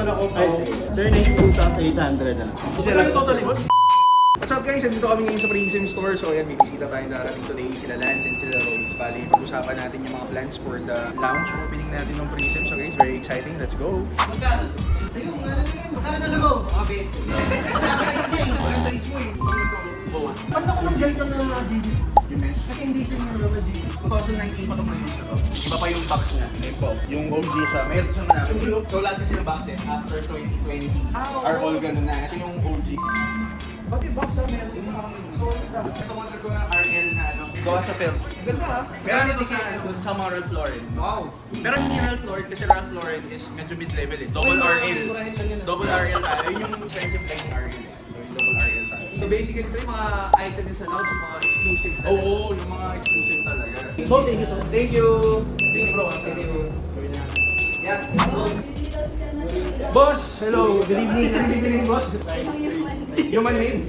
total ako po. Sir, 92,800 na. Sila total boss? What's up guys? Nandito kami ngayon sa Prism Store. So ayan, may bisita tayong darating today. Sila Lance and sila Royce. Bali, pag-usapan natin yung mga plans for the lounge opening natin ng Prism. So guys, very exciting. Let's go! Magkano? Sa'yo, magkano na mo? Okay. Ang size mo eh. Paano ako ng ganito na GD? Yung mesh? Kasi hindi siya yung mga GD. 2019 pa itong release na to. Iba pa yung box niya. Ayun po. Yung OG siya. Meron siyang manakit. So lahat kasi ng box eh, after 2020 are all ganun na. Ito yung OG. Pati box ha, meron yung mga so ito order ko na RL na ano. Gawa sa felt. Ganda ha. Meron ito sa ano, sa mga Ralph Lauren. Wow. Pero hindi Ralph Lauren kasi Ralph Lauren is medyo mid-level eh. Double RL. Double RL tayo. Yun yung expensive line ng RL eh. So yung double RL tayo. So basically, ito yung mga items sa lounge, yung mga exclusive talaga. Oo, yung mga exclusive talaga. So, thank you so much. Thank you. Thank you bro. Thank you. Yeah. Boss, hello. Good evening. Good evening, boss. Human made.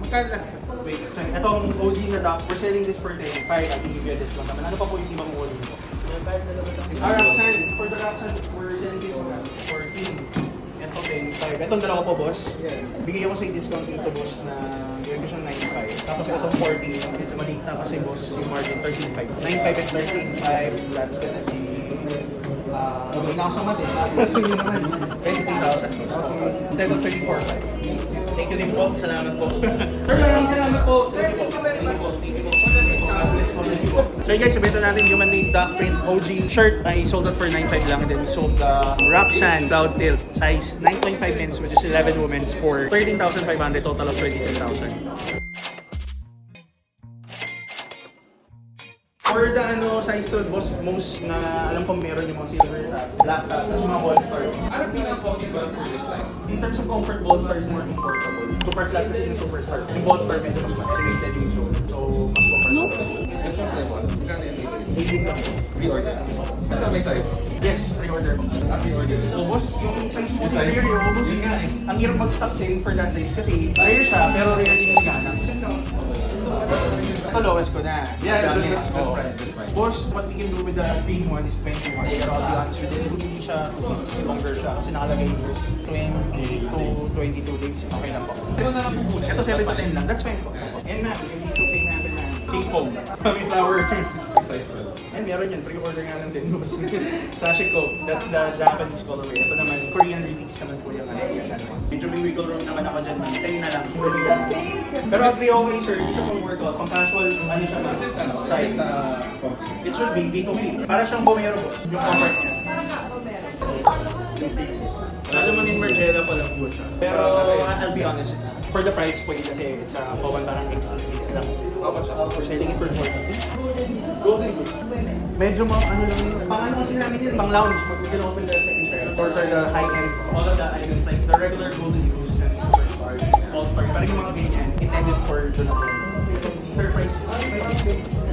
Magkano lang? Wait, check. Itong OG na dock, we're selling this for 10.5. I think you get this one naman. Ano pa po yung timang mo dito? Roxanne, for the Roxanne, we're selling this one for 14. Ito 10.5. Itong dalawa po, boss. Bigyan ko sa discount dito, boss, na gawin ko siyang 9.5. Tapos itong 14, medyo maliit na kasi, boss, yung margin 13.5. 9.5 and 13.5, that's gonna be gawin na ako sa mat eh. Kasi yun naman, 23,000. Instead of 34,500. Thank you din po. Salamat po. Sir, maraming salamat po. Thank you po. Thank you po. Thank you po. God bless po. Thank you po. So yun guys, sabihin natin Human Made Duck Print OG shirt. I sold it for 9.5 lang and then we sold the Roxanne Cloud Tilt size 9.5 men's which is 11 women's for 13,500, total of 22,000. For the size to boss, most na alam kong meron yung mga silver top, black top, tapos mga ball star. Ano pinaka-comfortable for this time? In terms of comfort, ball star is more comfortable. Super flat kasi yung super star. Yung ball star medyo mas elevated yung zone. So, mas comfortable. This one type 1. Magkano yung delivery? 18 lang. Pre-order. Ito may size. Yes, pre-order mo. Pre-order. So, boss, yung size mo, Yung size? superior yung boss. Yun nga eh. Ang hirap mag-stock din for that size kasi rare siya, pero rare din yung ganang. Ito lowest ko na. Yeah, Dami. that's Oo. fine. That's fine. Boss, what we can do with the green one is 21. Pero I'll be honest with you, hindi siya longer siya kasi nakalagay years. 20 to 22 days. Okay lang po. Ito na lang po muna. Ito 7 to 10 lang. That's fine po. And ma'am, yung dito pay natin na pink foam. Kami flower. Size 12. And meron yan. Pre-order nga lang din, boss. Sashiko. That's the Japanese colorway. Ito naman, Korean release naman po yung medyo may wiggle room naman ako dyan. Tayo na lang. Pero at the only sir, dito pong workout. Pang casual, ano siya ba? Style. It should be B2B. Para siyang Bomero, boss. Yung comfort niya. Lalo mo din Margiela pa lang po siya. Pero I'll be honest, it's for the price point kasi it's a Pawan parang XT6 lang. We're selling it for 40. Golden Goose. Medyo ano lang yun. Pang ano kasi namin yun, pang lounge. We can open the second pair. Those are the high-end, all of the items like the regular Golden Goose and Superstar, All-Star. Parang yung mga ganyan, intended for doon ako. These are price.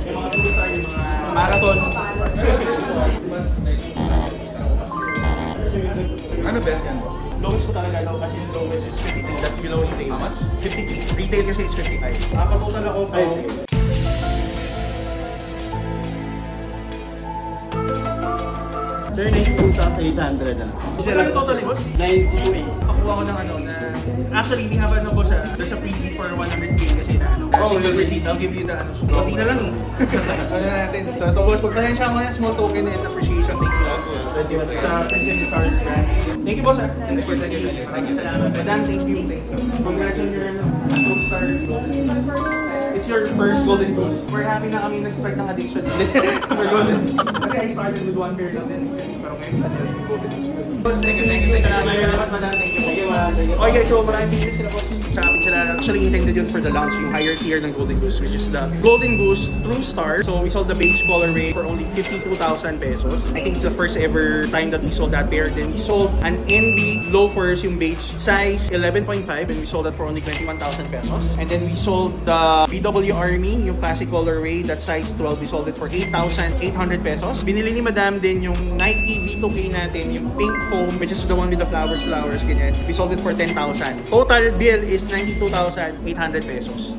Yung mga Two-Star, yung mga marathon. Ano best yan? Lowest ko talaga daw kasi yung lowest is 53. That's below retail. How much? 53. Retail kasi is 55. Pag-total ako po. Sir, 92,800 na. Sila total boss? 928. Pakuha ko ng na actually we have boss there's a freebie for 100k kasi na single receipt. I'll give you the konti na lang eh. Ano natin. So ito boss, pagpasensya mo na small token and appreciation. Thank you. Sa present it's our brand. Thank you boss. Thank you. Thank you. Salamat. Madam, thank you. Congrats on your Gold Star Golden Goose. It's your first Golden Goose. We're happy na kami nag-start ng addiction for Golden Goose. Kasi I started with one pair lang din. Pero ngayon, Golden Goose. Boss, thank you. Salamat, madam. Thank you. Okay, so maraming business sila boss. Shopping sila. Actually, intended yun for the launch, yung higher tier ng Golden Goose, which is the Golden Goose True Star. So we sold the beige colorway for only 52,000 pesos. I think it's the first ever time that we sold that pair. Then we sold an NB loafers, yung beige, size 11.5, and we sold that for only 21,000 pesos. And then we sold the BW Army, yung classic colorway, that size 12, we sold it for 8,800 pesos. Binili ni Madam din yung Nike V2K natin, yung pink foam, which is the one with the flowers, ganyan. We sold it for 10,000. Total bill is 92,800 pesos.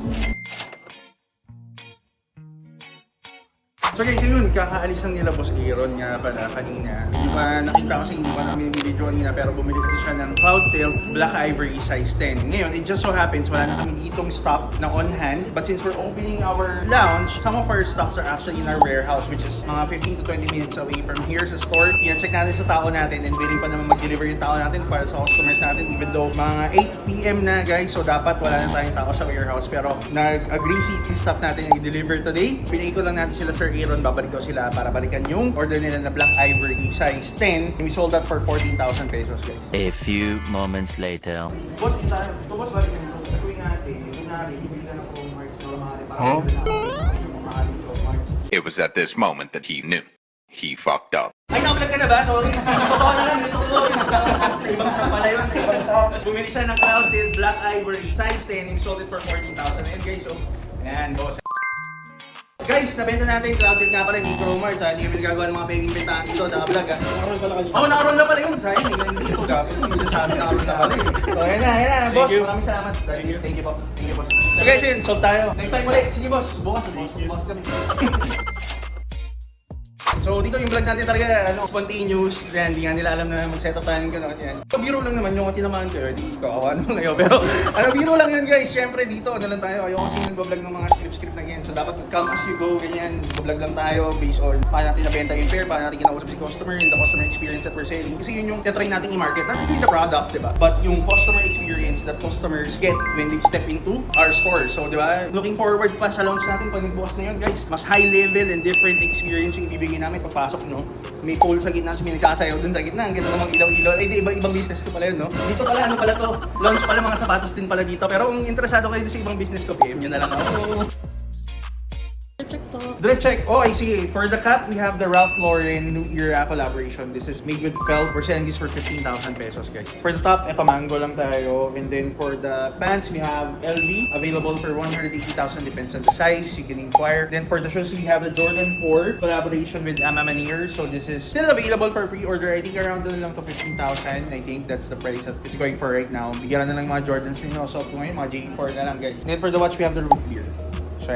So guys, yun, kakaalis lang nila Boss Aaron nga pala kanina. Hindi pa nakita kasi hindi pa namin yung video kanina pero bumili kasi siya ng Cloudtail Black Ivory size 10. Ngayon, it just so happens wala na kami ditong stock na on hand. But since we're opening our lounge, some of our stocks are actually in our warehouse which is mga 15 to 20 minutes away from here sa store. Yan, check natin sa tao natin and willing pa naman mag-deliver yung tao natin para sa customers natin even though mga 8 PM na guys, so dapat wala na tayong tao sa warehouse pero nag-agree si staff natin na i-deliver today. Pinay ko lang natin sila Sir Aaron, babalik ko sila para balikan yung order nila na Black Ivory size 10. We sold that for 14,000 pesos guys. A few moments later. Boss, di tayo. Ito boss, balik nyo. Gagawin natin. Kunwari, bibili ka ng Pro Marts na mahali para yung mahaling Pro Marts. It was at this moment that he knew. He fucked up. Ay, nakablog ka na ba? Sorry. Totoo na lang. Totoo. Sa ibang shop pala yun. Sa ibang shop. Bumili siya ng Cloudtail Black Ivory size 10 and we sold it for 14,000. Ayan guys, so. Ayan, boss. Guys, nabenta natin yung Cloudtail nga pala, hindi Pro Marts. Hindi kami nagagawa ng mga pwedeng bentahan dito. Nakablog ha. Nakaroon pala kayo. Oo, nakaroon na pala yun. Sayang, hindi ito gapit. Hindi sa amin nakaroon na pala yun. So, ayan na. Boss, maraming salamat. Thank you po. Thank you, boss. So guys, yun, sold tayo. Next time ulit. Sige boss, bukas kami. So dito yung vlog natin talaga, spontaneous. Yan, hindi nga nila alam na mag-set up tayo ng gano'n. Yan. Biro lang naman yung tinamaan ko. Di kawawa naman kayo. Pero biro lang yun guys. Siyempre dito, lang tayo. Ayoko kasi nag-vlog ng mga script na ganyan. So dapat come as you go, ganyan. Vlog lang tayo based on paano natin nabenta yung pair, paano natin kinausap si customer, and the customer experience that we're selling. Kasi yun yung try natin i-market. Not really the product, di ba? But yung customer experience that customers get when they step into our store. So di ba? Looking forward pa sa launch natin pag nagbukas na yun guys. Mas high level and different experience yung ibibigay namin pagpasok nyo. May pole sa gitna, may nagsasayaw dun sa gitna. Ang ganda namang ilaw-ilaw. Ay, di, ibang business ko pala yun, no? Dito pala, ano pala to? Launch pala mga sapatos din pala dito. Pero kung interesado kayo sa ibang business ko, PM nyo na lang ako. Drip check. Oh, I see. For the cap, we have the Ralph Lauren New Era collaboration. This is made with felt. We're selling this for 15,000 pesos, guys. For the top, eto mango lang tayo. And then for the pants, we have LV available for 180,000. Depends on the size. You can inquire. Then for the shoes, we have the Jordan 4 collaboration with Ama Manier. So this is still available for pre-order. I think around doon lang to 15,000. I think that's the price that it's going for right now. Bigyan na lang mga Jordans ninyo. So ngayon, mga J4 na lang, guys. And then for the watch, we have the root beer. So,